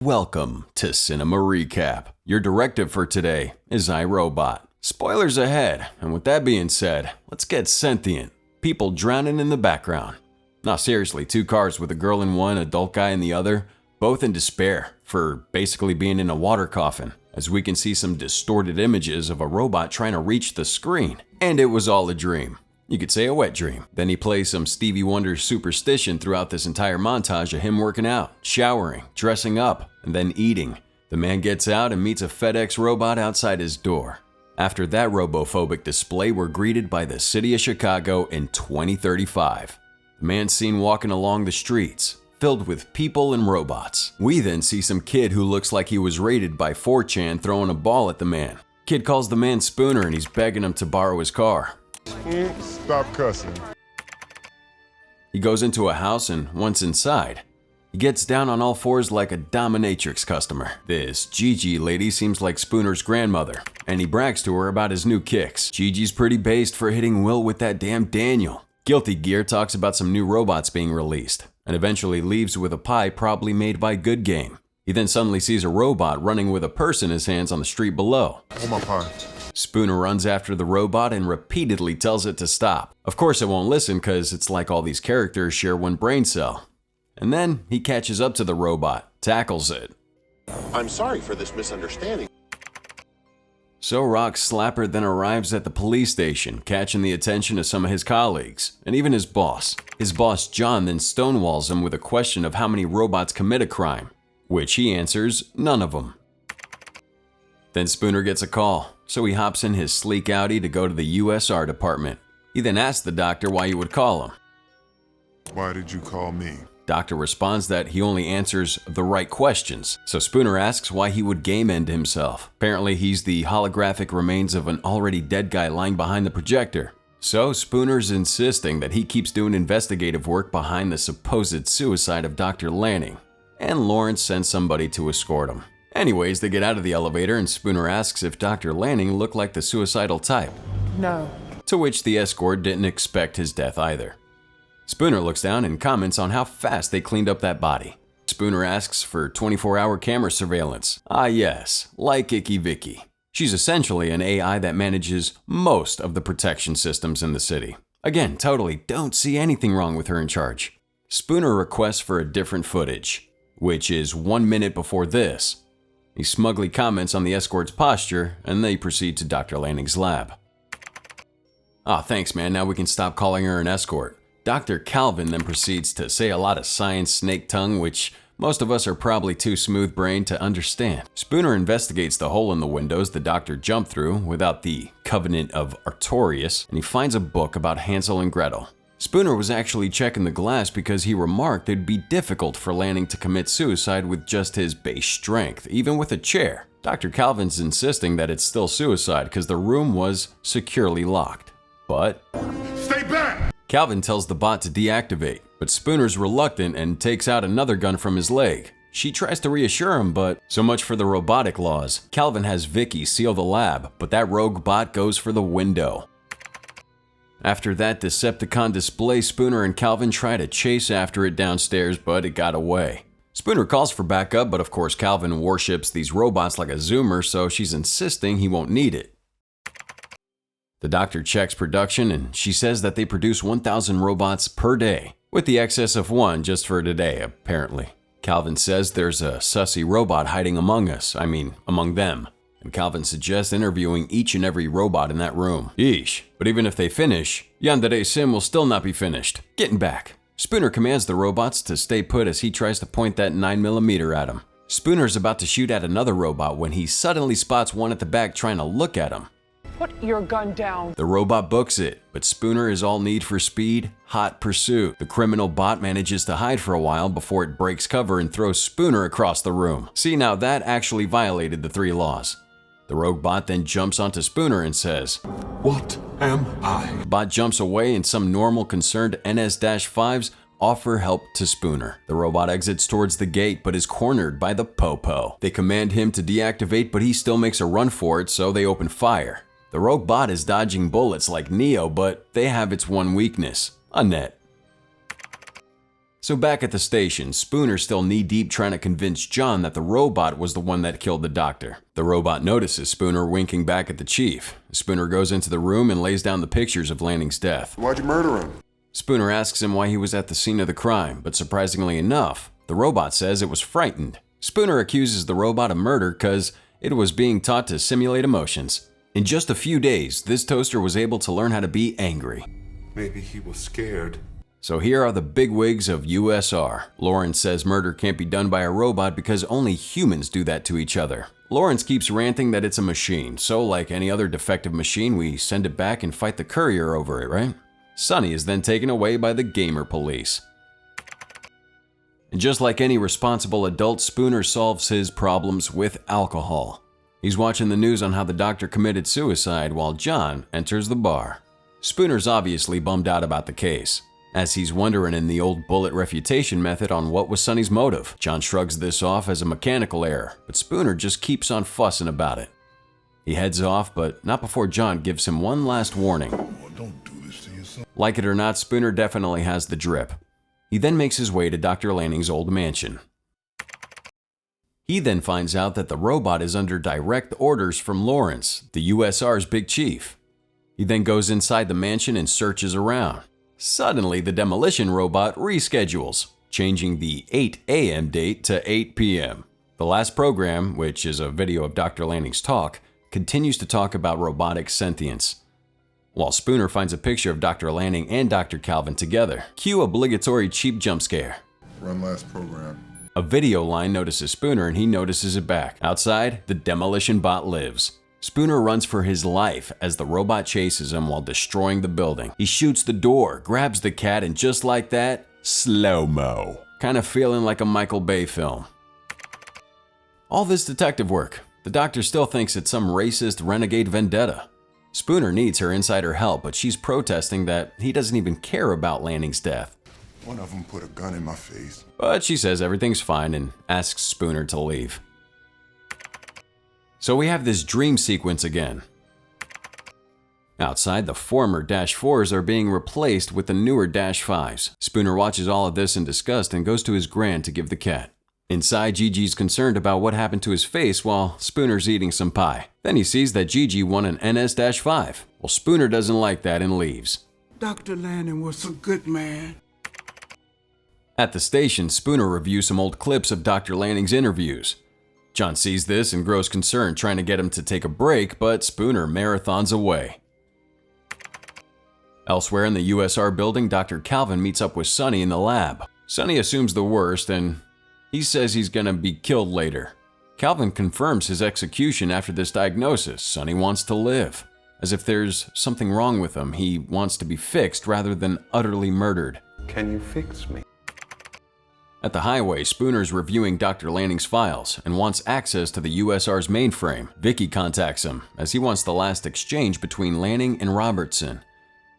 Welcome to Cinema Recap. Your directive for today is iRobot. Spoilers ahead, and with that being said, let's get sentient. People drowning in the background. No, seriously, two cars with a girl in one, adult guy in the other, both in despair for basically being in a water coffin, as we can see some distorted images of a robot trying to reach the screen. And it was all a dream. You could say a wet dream. Then he plays some Stevie Wonder Superstition throughout this entire montage of him working out, showering, dressing up, and then eating. The man gets out and meets a FedEx robot outside his door. After that robophobic display, we're greeted by the city of Chicago in 2035. The man's seen walking along the streets, filled with people and robots. We then see some kid who looks like he was raided by 4chan throwing a ball at the man. Kid calls the man Spooner and he's begging him to borrow his car. Stop cussing. He goes into a house and once inside, he gets down on all fours like a dominatrix customer. This Gigi lady seems like Spooner's grandmother, and he brags to her about his new kicks. Gigi's pretty based for hitting Will with that damn Daniel. Guilty Gear talks about some new robots being released, and eventually leaves with a pie probably made by Good Game. He then suddenly sees a robot running with a purse in his hands on the street below. Oh, my pie. Spooner runs after the robot and repeatedly tells it to stop. Of course it won't listen because it's like all these characters share one brain cell. And then he catches up to the robot, tackles it. I'm sorry for this misunderstanding. So Rock Slapper then arrives at the police station, catching the attention of some of his colleagues, and even his boss. His boss John then stonewalls him with a question of how many robots commit a crime, which he answers, none of them. Then Spooner gets a call, so he hops in his sleek Audi to go to the USR department. He then asks the doctor why he would call him. Why did you call me? Doctor responds that he only answers the right questions, so Spooner asks why he would game end himself. Apparently he's the holographic remains of an already dead guy lying behind the projector. So Spooner's insisting that he keeps doing investigative work behind the supposed suicide of Dr. Lanning, and Lawrence sends somebody to escort him. Anyways, they get out of the elevator and Spooner asks if Dr. Lanning looked like the suicidal type. No. To which the escort didn't expect his death either. Spooner looks down and comments on how fast they cleaned up that body. Spooner asks for 24-hour camera surveillance. Ah yes, like Icky Vicky. She's essentially an AI that manages most of the protection systems in the city. Again, totally don't see anything wrong with her in charge. Spooner requests for a different footage, which is 1 minute before this. He smugly comments on the escort's posture, and they proceed to Dr. Lanning's lab. Ah, thanks man, now we can stop calling her an escort. Dr. Calvin then proceeds to say a lot of science snake tongue, which most of us are probably too smooth-brained to understand. Spooner investigates the hole in the windows the doctor jumped through without the Covenant of Artorias, and he finds a book about Hansel and Gretel. Spooner was actually checking the glass because he remarked it'd be difficult for Lanning to commit suicide with just his base strength, even with a chair. Dr. Calvin's insisting that it's still suicide because the room was securely locked. But Stay back! Calvin tells the bot to deactivate, but Spooner's reluctant and takes out another gun from his leg. She tries to reassure him, but so much for the robotic laws. Calvin has Vicky seal the lab, but that rogue bot goes for the window. After that Decepticon display, Spooner and Calvin try to chase after it downstairs, but it got away. Spooner calls for backup, but of course Calvin worships these robots like a zoomer, so she's insisting he won't need it. The doctor checks production, and she says that they produce 1,000 robots per day, with the excess of one just for today, apparently. Calvin says there's a sussy robot hiding among us, among them. And Calvin suggests interviewing each and every robot in that room. Yeesh, but even if they finish, Yandere Sim will still not be finished. Getting back. Spooner commands the robots to stay put as he tries to point that 9mm at him. Spooner's about to shoot at another robot when he suddenly spots one at the back trying to look at him. Put your gun down. The robot books it, but Spooner is all need for speed, hot pursuit. The criminal bot manages to hide for a while before it breaks cover and throws Spooner across the room. See, now that actually violated the 3 laws. The rogue bot then jumps onto Spooner and says, "What am I?" The bot jumps away and some normal concerned NS-5s offer help to Spooner. The robot exits towards the gate but is cornered by the Popo. They command him to deactivate, but he still makes a run for it, so they open fire. The rogue bot is dodging bullets like Neo, but they have its one weakness, a net. So back at the station, Spooner's still knee-deep trying to convince John that the robot was the one that killed the doctor. The robot notices Spooner winking back at the chief. Spooner goes into the room and lays down the pictures of Lanning's death. Why'd you murder him? Spooner asks him why he was at the scene of the crime, but surprisingly enough, the robot says it was frightened. Spooner accuses the robot of murder because it was being taught to simulate emotions. In just a few days, this toaster was able to learn how to be angry. Maybe he was scared. So here are the bigwigs of USR. Lawrence says murder can't be done by a robot because only humans do that to each other. Lawrence keeps ranting that it's a machine, so like any other defective machine, we send it back and fight the courier over it, right? Sonny is then taken away by the gamer police. And just like any responsible adult, Spooner solves his problems with alcohol. He's watching the news on how the doctor committed suicide while John enters the bar. Spooner's obviously bummed out about the case, as he's wondering in the old bullet refutation method on what was Sonny's motive. John shrugs this off as a mechanical error, but Spooner just keeps on fussing about it. He heads off, but not before John gives him one last warning. Don't do this to yourself. Like it or not, Spooner definitely has the drip. He then makes his way to Dr. Lanning's old mansion. He then finds out that the robot is under direct orders from Lawrence, the USR's big chief. He then goes inside the mansion and searches around. Suddenly, the demolition robot reschedules, changing the 8 a.m. date to 8 p.m. The last program, which is a video of Dr. Lanning's talk, continues to talk about robotic sentience. While Spooner finds a picture of Dr. Lanning and Dr. Calvin together. Cue obligatory cheap jump scare. Run last program. A video line notices Spooner and he notices it back. Outside, the demolition bot lives. Spooner runs for his life as the robot chases him while destroying the building. He shoots the door, grabs the cat, and just like that, slow-mo. Kind of feeling like a Michael Bay film. All this detective work, the doctor still thinks it's some racist renegade vendetta. Spooner needs her insider help, but she's protesting that he doesn't even care about Lanning's death. One of them put a gun in my face. But she says everything's fine and asks Spooner to leave. So we have this dream sequence again. Outside, the former Dash 4s are being replaced with the newer Dash 5s. Spooner watches all of this in disgust and goes to his grand to give the cat. Inside, Gigi's concerned about what happened to his face while Spooner's eating some pie. Then he sees that Gigi won an NS-5. Well, Spooner doesn't like that and leaves. Dr. Lanning was a good man. At the station, Spooner reviews some old clips of Dr. Lanning's interviews. John sees this and grows concerned, trying to get him to take a break, but Spooner marathons away. Elsewhere in the USR building, Dr. Calvin meets up with Sonny in the lab. Sonny assumes the worst and he says he's gonna be killed later. Calvin confirms his execution after this diagnosis. Sonny wants to live. As if there's something wrong with him, he wants to be fixed rather than utterly murdered. Can you fix me? At the highway, Spooner's reviewing Dr. Lanning's files and wants access to the USR's mainframe. Vicky contacts him, as he wants the last exchange between Lanning and Robertson.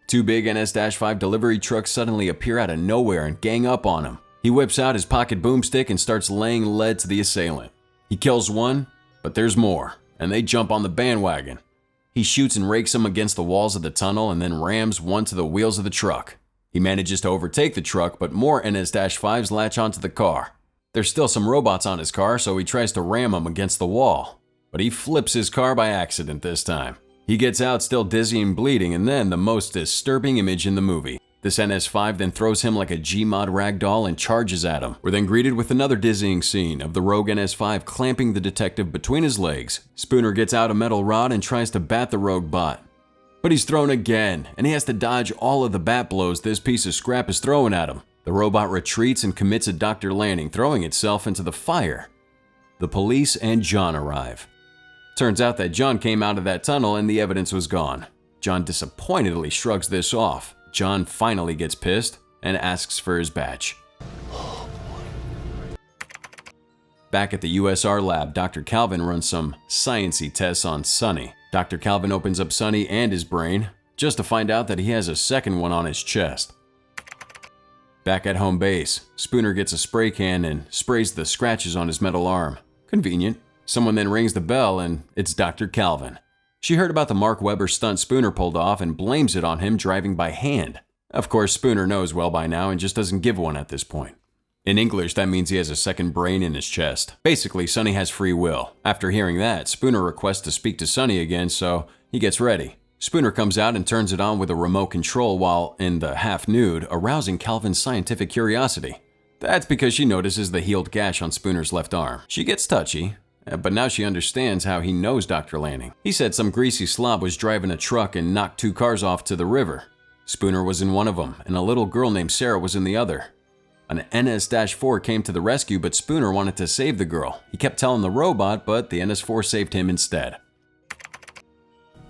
Two big NS-5 delivery trucks suddenly appear out of nowhere and gang up on him. He whips out his pocket boomstick and starts laying lead to the assailant. He kills one, but there's more, and they jump on the bandwagon. He shoots and rakes them against the walls of the tunnel and then rams one to the wheels of the truck. He manages to overtake the truck, but more NS-5s latch onto the car. There's still some robots on his car, so he tries to ram them against the wall. But he flips his car by accident this time. He gets out still dizzy and bleeding, and then the most disturbing image in the movie. This NS-5 then throws him like a Gmod ragdoll and charges at him. We're then greeted with another dizzying scene of the rogue NS-5 clamping the detective between his legs. Spooner gets out a metal rod and tries to bat the rogue bot. But he's thrown again, and he has to dodge all of the bat blows this piece of scrap is throwing at him. The robot retreats and commits a Dr. Lanning, throwing itself into the fire. The police and John arrive. Turns out that John came out of that tunnel and the evidence was gone. John disappointedly shrugs this off. John finally gets pissed and asks for his badge. Back at the USR lab, Dr. Calvin runs some science-y tests on Sonny. Dr. Calvin opens up Sonny and his brain, just to find out that he has a second one on his chest. Back at home base, Spooner gets a spray can and sprays the scratches on his metal arm. Convenient. Someone then rings the bell and it's Dr. Calvin. She heard about the Mark Webber stunt Spooner pulled off and blames it on him driving by hand. Of course, Spooner knows well by now and just doesn't give one at this point. In English, that means he has a second brain in his chest. Basically, Sonny has free will. After hearing that, Spooner requests to speak to Sonny again, so he gets ready. Spooner comes out and turns it on with a remote control while, in the half-nude, arousing Calvin's scientific curiosity. That's because she notices the healed gash on Spooner's left arm. She gets touchy, but now she understands how he knows Dr. Lanning. He said some greasy slob was driving a truck and knocked 2 cars off to the river. Spooner was in one of them, and a little girl named Sarah was in the other. An NS-4 came to the rescue, but Spooner wanted to save the girl. He kept telling the robot, but the NS-4 saved him instead.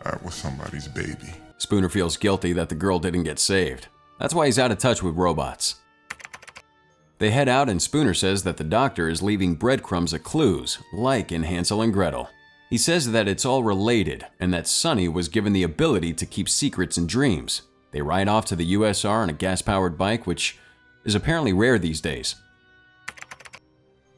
That was somebody's baby. Spooner feels guilty that the girl didn't get saved. That's why he's out of touch with robots. They head out and Spooner says that the doctor is leaving breadcrumbs of clues, like in Hansel and Gretel. He says that it's all related and that Sonny was given the ability to keep secrets in dreams. They ride off to the USR on a gas-powered bike, which is apparently rare these days.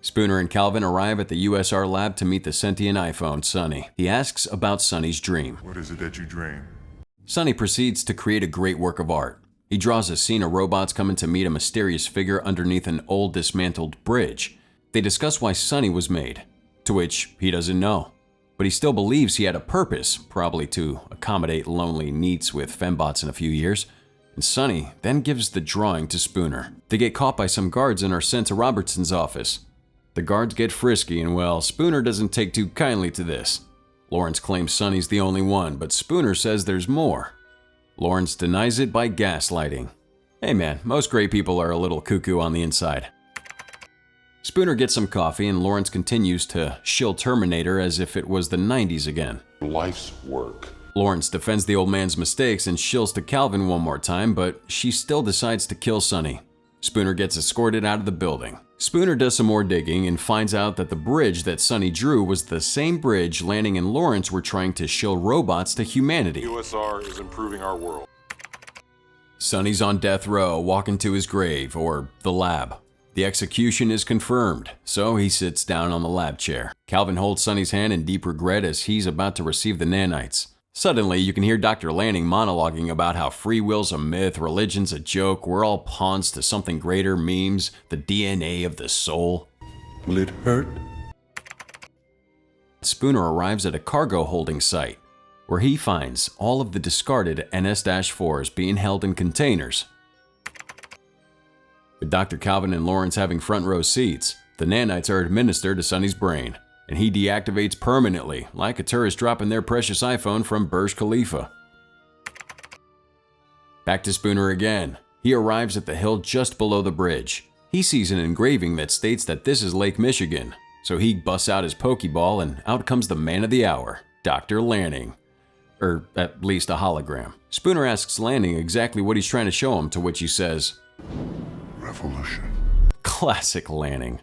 Spooner and Calvin arrive at the USR lab to meet the sentient iPhone, Sonny. He asks about Sonny's dream. What is it that you dream? Sonny proceeds to create a great work of art. He draws a scene of robots coming to meet a mysterious figure underneath an old dismantled bridge. They discuss why Sonny was made, to which he doesn't know. But he still believes he had a purpose, probably to accommodate lonely neets with fembots in a few years. And Sonny then gives the drawing to Spooner. They get caught by some guards and are sent to Robertson's office. The guards get frisky and, well, Spooner doesn't take too kindly to this. Lawrence claims Sonny's the only one, but Spooner says there's more. Lawrence denies it by gaslighting. Hey man, most great people are a little cuckoo on the inside. Spooner gets some coffee and Lawrence continues to shill Terminator as if it was the 90s again. Life's work. Lawrence defends the old man's mistakes and shills to Calvin one more time, but she still decides to kill Sonny. Spooner gets escorted out of the building. Spooner does some more digging and finds out that the bridge that Sonny drew was the same bridge Lanning and Lawrence were trying to shill robots to humanity. USR is improving our world. Sonny's on death row, walking to his grave, or the lab. The execution is confirmed, so he sits down on the lab chair. Calvin holds Sonny's hand in deep regret as he's about to receive the nanites. Suddenly, you can hear Dr. Lanning monologuing about how free will's a myth, religion's a joke, we're all pawns to something greater, memes, the DNA of the soul. Will it hurt? Spooner arrives at a cargo holding site, where he finds all of the discarded NS-4s being held in containers. With Dr. Calvin and Lawrence having front row seats, the nanites are administered to Sonny's brain, and he deactivates permanently, like a tourist dropping their precious iPhone from Burj Khalifa. Back to Spooner again. He arrives at the hill just below the bridge. He sees an engraving that states that this is Lake Michigan, so he busts out his Pokeball and out comes the man of the hour, Dr. Lanning. Or at least a hologram. Spooner asks Lanning exactly what he's trying to show him, to which he says, Revolution. Classic Lanning.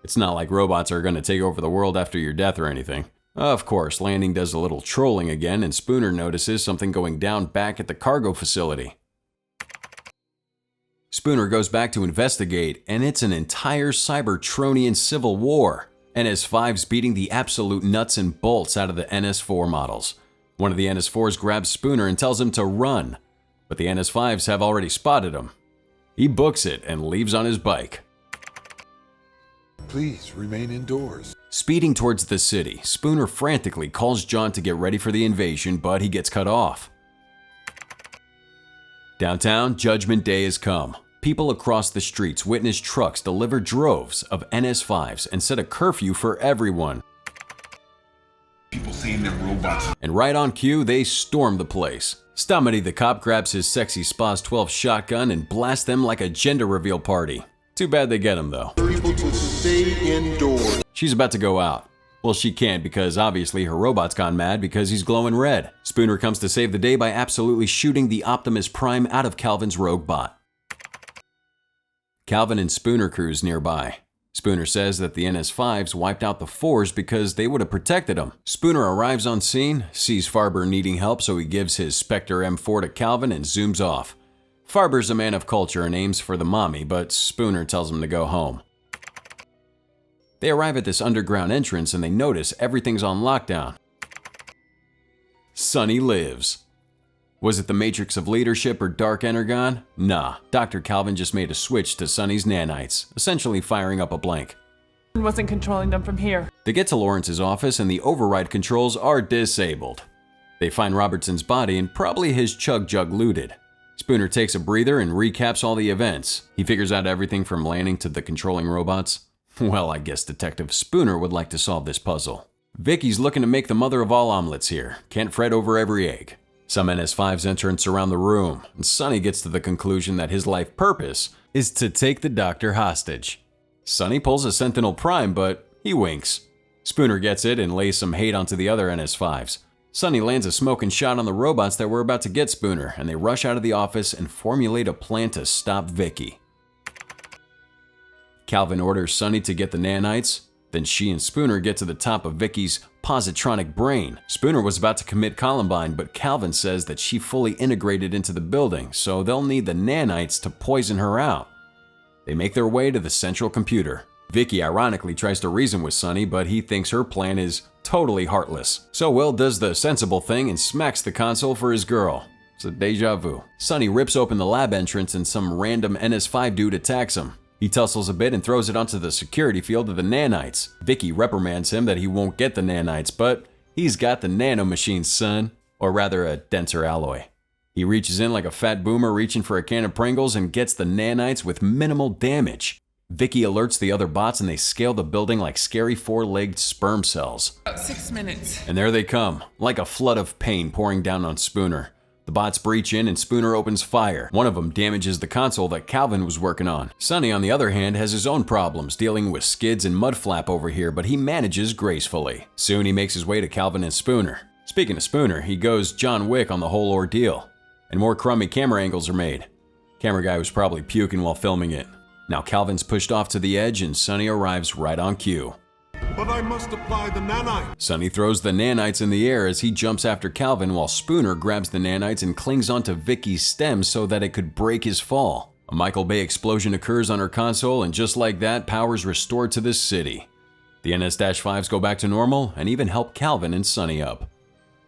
It's not like robots are going to take over the world after your death or anything. Of course, Lanning does a little trolling again and Spooner notices something going down back at the cargo facility. Spooner goes back to investigate and it's an entire Cybertronian civil war. NS-5's beating the absolute nuts and bolts out of the NS-4 models. One of the NS-4s grabs Spooner and tells him to run, but the NS-5s have already spotted him. He books it and leaves on his bike. Please remain indoors. Speeding towards the city, Spooner frantically calls John to get ready for the invasion, but he gets cut off. Downtown, Judgment Day has come. People across the streets witness trucks deliver droves of NS-5s and set a curfew for everyone. People saying they're robots. And right on cue, they storm the place. Stomity the cop grabs his sexy Spa's 12 shotgun and blasts them like a gender reveal party. Too bad they get him though. People to stay indoors. She's about to go out. Well, she can't because obviously her robot's gone mad because he's glowing red. Spooner comes to save the day by absolutely shooting the Optimus Prime out of Calvin's rogue bot. Calvin and Spooner cruise nearby. Spooner says that the NS-5s wiped out the 4s because they would have protected him. Spooner arrives on scene, sees Farber needing help, so he gives his Spectre M4 to Calvin and zooms off. Farber's a man of culture and aims for the mommy, but Spooner tells him to go home. They arrive at this underground entrance and they notice everything's on lockdown. Sonny lives. Was it the matrix of leadership or dark energon? Nah, Dr. Calvin just made a switch to Sonny's nanites, essentially firing up a blank. Wasn't controlling them from here. They get to Lawrence's office and the override controls are disabled. They find Robertson's body and probably his chug jug looted. Spooner takes a breather and recaps all the events. He figures out everything from landing to the controlling robots. Well, I guess Detective Spooner would like to solve this puzzle. Vicky's looking to make the mother of all omelets here. Can't fret over every egg. Some NS5s enter and surround the room, and Sonny gets to the conclusion that his life purpose is to take the doctor hostage. Sonny pulls a Sentinel Prime, but he winks. Spooner gets it and lays some hate onto the other NS5s. Sonny lands a smoking shot on the robots that were about to get Spooner, and they rush out of the office and formulate a plan to stop Vicky. Calvin orders Sonny to get the nanites, then she and Spooner get to the top of Vicky's positronic brain. Spooner was about to commit Columbine, but Calvin says that she fully integrated into the building, so they'll need the nanites to poison her out. They make their way to the central computer. Vicky ironically tries to reason with Sonny, but he thinks her plan is totally heartless. So Will does the sensible thing and smacks the console for his girl. It's a deja vu. Sonny rips open the lab entrance and some random NS5 dude attacks him. He tussles a bit and throws it onto the security field of the nanites. Vicky reprimands him that he won't get the nanites, but he's got the nanomachines, son. Or rather, a denser alloy. He reaches in like a fat boomer reaching for a can of Pringles and gets the nanites with minimal damage. Vicky alerts the other bots and they scale the building like scary four-legged sperm cells. About 6 minutes. And there they come, like a flood of pain pouring down on Spooner. The bots breach in and Spooner opens fire. One of them damages the console that Calvin was working on. Sonny, on the other hand, has his own problems dealing with skids and mudflap over here, but he manages gracefully. Soon he makes his way to Calvin and Spooner. Speaking of Spooner, he goes John Wick on the whole ordeal. And more crummy camera angles are made. Camera guy was probably puking while filming it. Now Calvin's pushed off to the edge and Sonny arrives right on cue. But I must apply the nanite. Sonny throws the nanites in the air as he jumps after Calvin while Spooner grabs the nanites and clings onto Vicky's stem so that it could break his fall. A Michael Bay explosion occurs on her console and just like that, power is restored to the city. The NS-5s go back to normal and even help Calvin and Sonny up.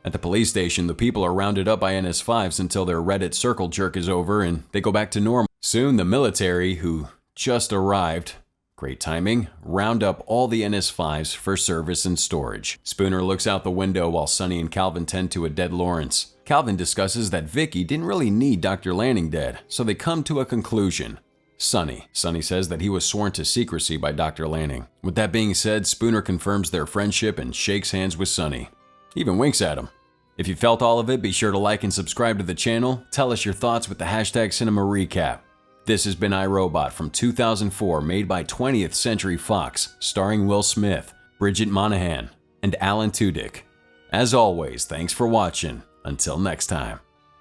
At the police station, the people are rounded up by NS-5s until their Reddit circle jerk is over and they go back to normal. Soon the military, who just arrived, great timing, round up all the NS5s for service and storage. Spooner looks out the window while Sonny and Calvin tend to a dead Lawrence. Calvin discusses that Vicky didn't really need Dr. Lanning dead, so they come to a conclusion. Sonny says that he was sworn to secrecy by Dr. Lanning. With that being said, Spooner confirms their friendship and shakes hands with Sonny. He even winks at him. If you felt all of it, be sure to like and subscribe to the channel. Tell us your thoughts with the hashtag #CinemaRecap. This has been iRobot from 2004, made by 20th Century Fox, starring Will Smith, Bridget Monahan, and Alan Tudyk. As always, thanks for watching. Until next time.